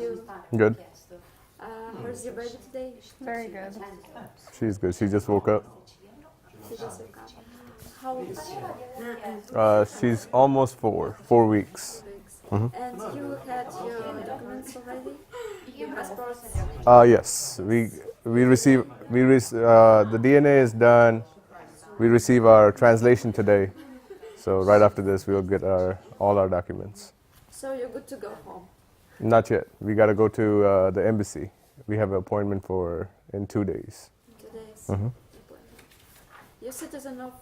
you? Good. How's your baby today? Very good. She's good. She just woke up. She just woke up. How old is she? She's almost 4 weeks. And you had your documents already? Your passports? Yes, we receive the DNA is done. We receive our translation today. So right after this, we'll get all our documents. So you're good to go home? Not yet. We got to go to the embassy. We have an appointment in 2 days. 2 days? Mhm. You're citizen of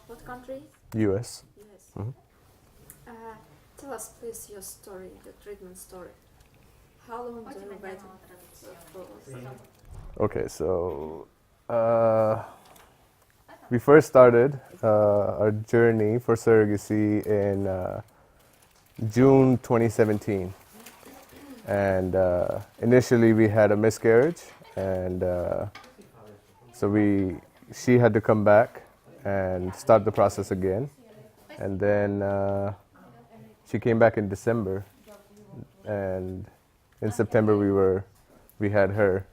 what country? U.S. Yes. Mhm. Tell us please your story, the treatment story. How long do you wait for? Okay, so we first started our journey for surrogacy in June 2017. And initially we had a miscarriage, and so she had to come back and start the process again. And then she came back in December, and in September we had her.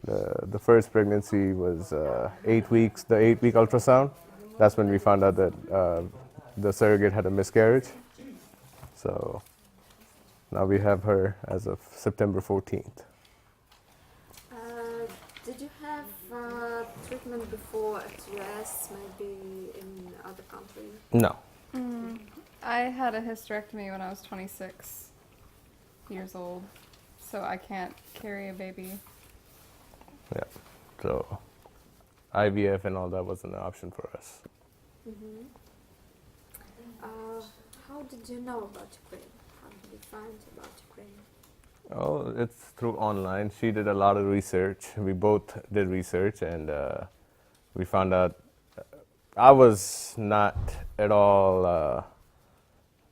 The first pregnancy was 8 weeks, the 8-week ultrasound. That's when we found out that the surrogate had a miscarriage. So now we have her as of September 14th. Did you have treatment before at US, maybe in other countries? No. I had a hysterectomy when I was 26 years old, so I can't carry a baby. Yeah. So IVF and all that wasn't an option for us. How did you know about Ukraine? How did you find about Ukraine? Oh, it's through online. She did a lot of research. We both did research, and we found out I was not at all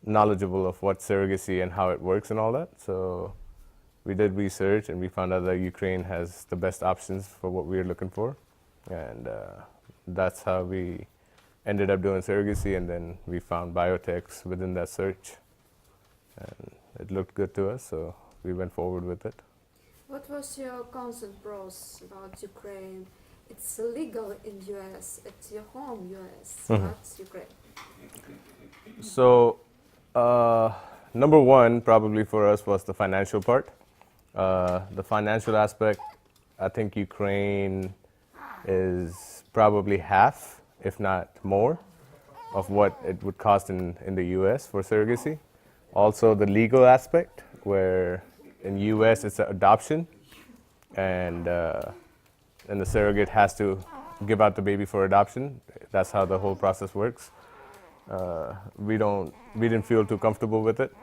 knowledgeable of what surrogacy and how it works and all that. So we did research, and we found out that Ukraine has the best options for what we were looking for. And that's how we ended up doing surrogacy, and then we found BioTex within that search. And it looked good to us, so we went forward with it. What was your consent process about Ukraine? It's legal in US, it's your home US, not Ukraine. So, number one probably for us was the financial part. The financial aspect, I think Ukraine is probably half, if not more, of what it would cost in the US for surrogacy. Also the legal aspect, where in US it's an adoption, and the surrogate has to give out the baby for adoption. That's how the whole process works. We didn't feel too comfortable with it,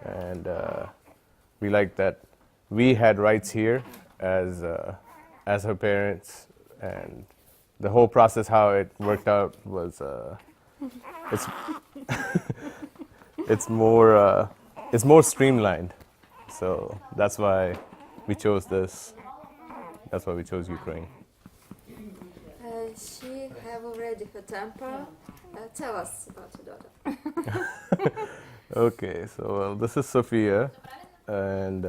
and we liked that we had rights here as her parents, and the whole process, how it worked out, was it's more streamlined. So that's why we chose this. That's why we chose Ukraine. She have already her temper. Tell us about your daughter. Okay, so this is Sophia, and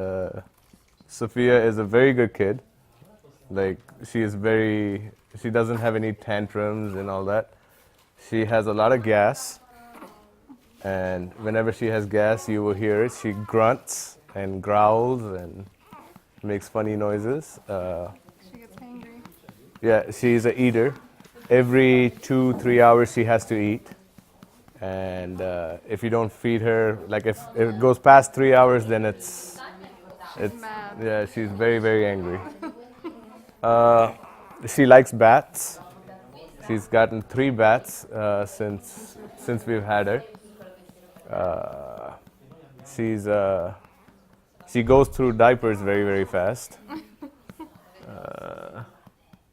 Sophia is a very good kid. Like, she doesn't have any tantrums and all that. She has a lot of gas, and whenever she has gas, you will hear it. She grunts and growls and makes funny noises. She gets angry. Yeah, she's an eater. Every 2-3 hours she has to eat, and if you don't feed her, like if it goes past 3 hours, then it's Mad. yeah, she's very, very angry. She likes bats. She's gotten 3 bats since we've had her. She goes through diapers very, very fast.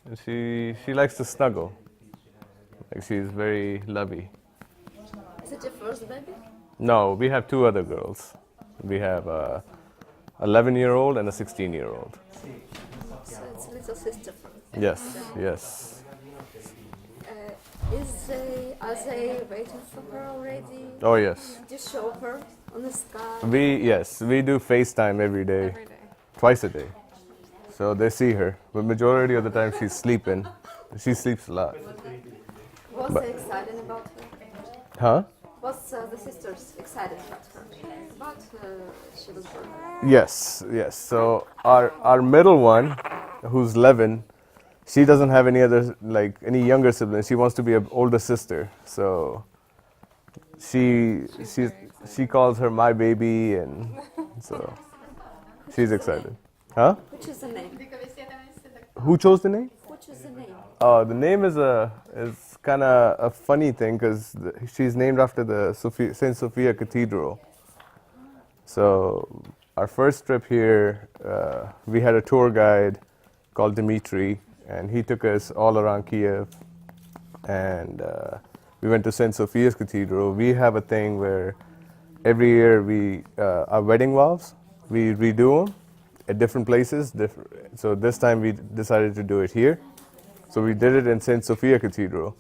And she likes to snuggle. Like, she's very lovey. Is it your first baby? No, we have 2 other girls. We have a 11-year-old and a 16-year-old. So it's little sister from Yes, yes. Are they waiting for her already? Oh yes. Did you show her? on the sky. We do FaceTime every day, Every day. twice a day. So they see her, but majority of the time she's sleeping. She sleeps a lot. Was they excited about her? Huh? Was the sisters excited about her? About she was born? Yes, yes. So our middle one, who's 11, she doesn't have any other any younger siblings. She wants to be an older sister. So she calls her my baby, and so she's excited. Huh? Which is the name? Who chose the name? Which is the name? The name is kind of a funny thing because she's named after the Saint Sophia Cathedral. So our first trip here, we had a tour guide called Dimitri, and he took us all around Kiev, and we went to Saint Sophia's Cathedral. We have a thing where every year our wedding vows, we redo them at different places. So this time we decided to do it here. So we did it in Saint Sophia Cathedral.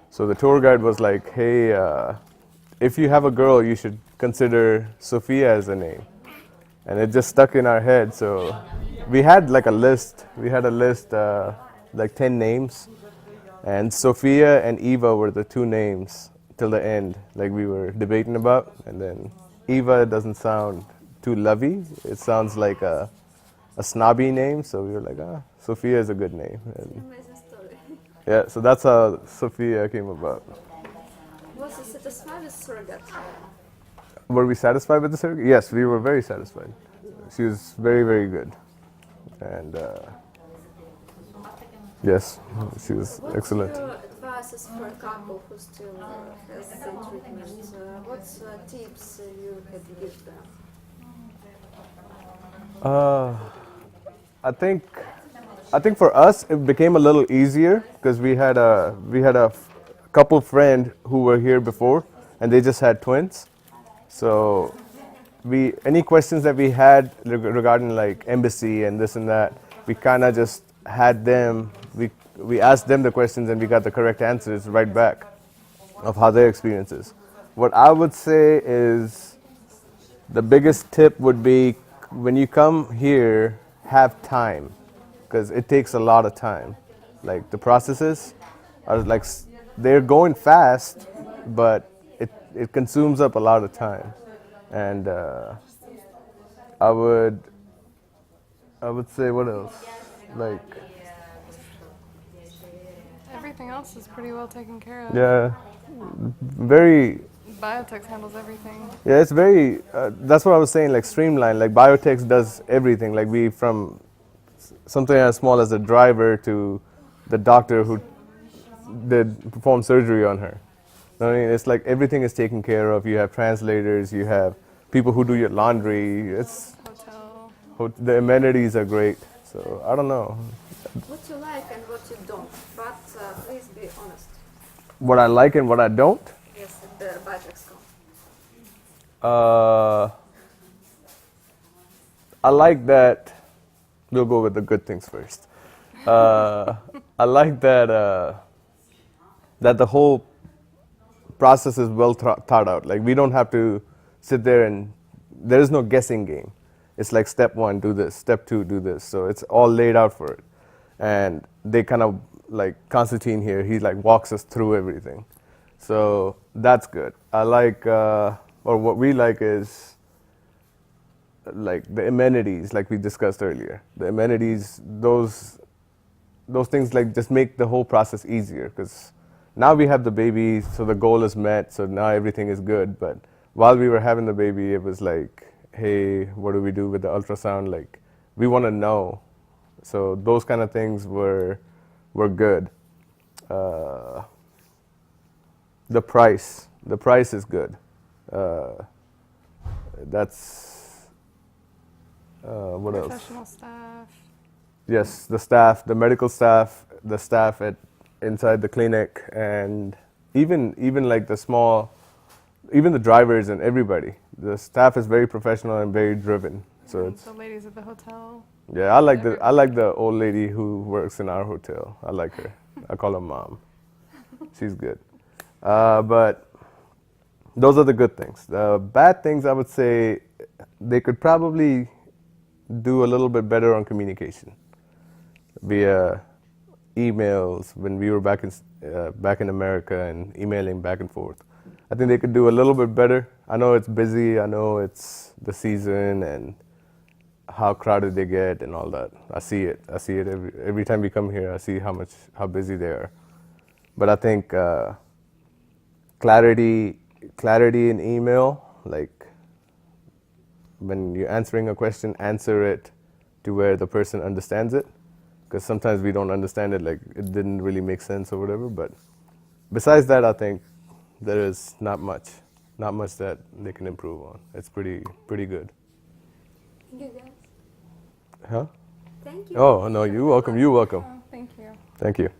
So the tour guide was like, hey, if you have a girl, you should consider Sophia as a name. And it just stuck in our head. So we had a list. We had a list, 10 names. And Sophia and Eva were the two names till the end, we were debating about. And then Eva doesn't sound too lovey. It sounds like a snobby name. So we were like, Sophia is a good name. And Amazing story. yeah, so that's how Sophia came about. Was you satisfied with surrogate? Were we satisfied with the surrogate? Yes, we were very satisfied. She was very, very good. And yes, she was excellent. What your advices for a couple who still has the treatment? What tips you could give them? I think for us it became a little easier because we had a couple friend who were here before, and they just had twins. So any questions that we had regarding embassy and this and that, we kind of just had them. We asked them the questions and we got the correct answers right back of how their experiences. What I would say is the biggest tip would be when you come here, have time, because it takes a lot of time. The processes are they're going fast, but it consumes up a lot of time. And I would say what else? Everything else is pretty well taken care of. Yeah, very. BioTex handles everything. Yeah, it's very. That's what I was saying. Streamlined. BioTex does everything. We from something as small as a driver to the doctor who did perform surgery on her. I mean, it's everything is taken care of. You have translators. You have people who do your laundry. Hotel. The amenities are great. So I don't know. What you like and what you don't, but please be honest. What I like and what I don't. Yes, at the BioTexCom. I like that. We'll go with the good things first. I like that that the whole process is well thought out. We don't have to sit there and there is no guessing game. It's step 1, do this. Step 2, do this. So it's all laid out for it. And they kind of Constantine here, he walks us through everything. So that's good. I like, or what we like is the amenities, we discussed earlier. The amenities, those things just make the whole process easier, because now we have the baby, so the goal is met, so now everything is good. But while we were having the baby, it was hey, what do we do with the ultrasound? We want to know. So those kind of things were good. The price is good. That's what else? Professional staff. Yes, the staff, the medical staff, the staff inside the clinic, and even the small, even the drivers and everybody. The staff is very professional and very driven. So it's The ladies at the hotel. yeah. I like the old lady who works in our hotel. I like her. I call her Mom. She's good. But those are the good things. The bad things, I would say, they could probably do a little bit better on communication via emails when we were back in America and emailing back and forth. I think they could do a little bit better. I know it's busy. I know it's the season and how crowded they get and all that. I see it. I see it every time we come here. I see how busy they are. But I think clarity in email, like when you're answering a question, answer it to where the person understands it. Because sometimes we don't understand it, like it didn't really make sense or whatever. But besides that, I think there is not much that they can improve on. It's pretty good. Thank you, guys. Huh? Thank you. Oh, no, you're welcome. You're welcome. Oh, thank you. Thank you.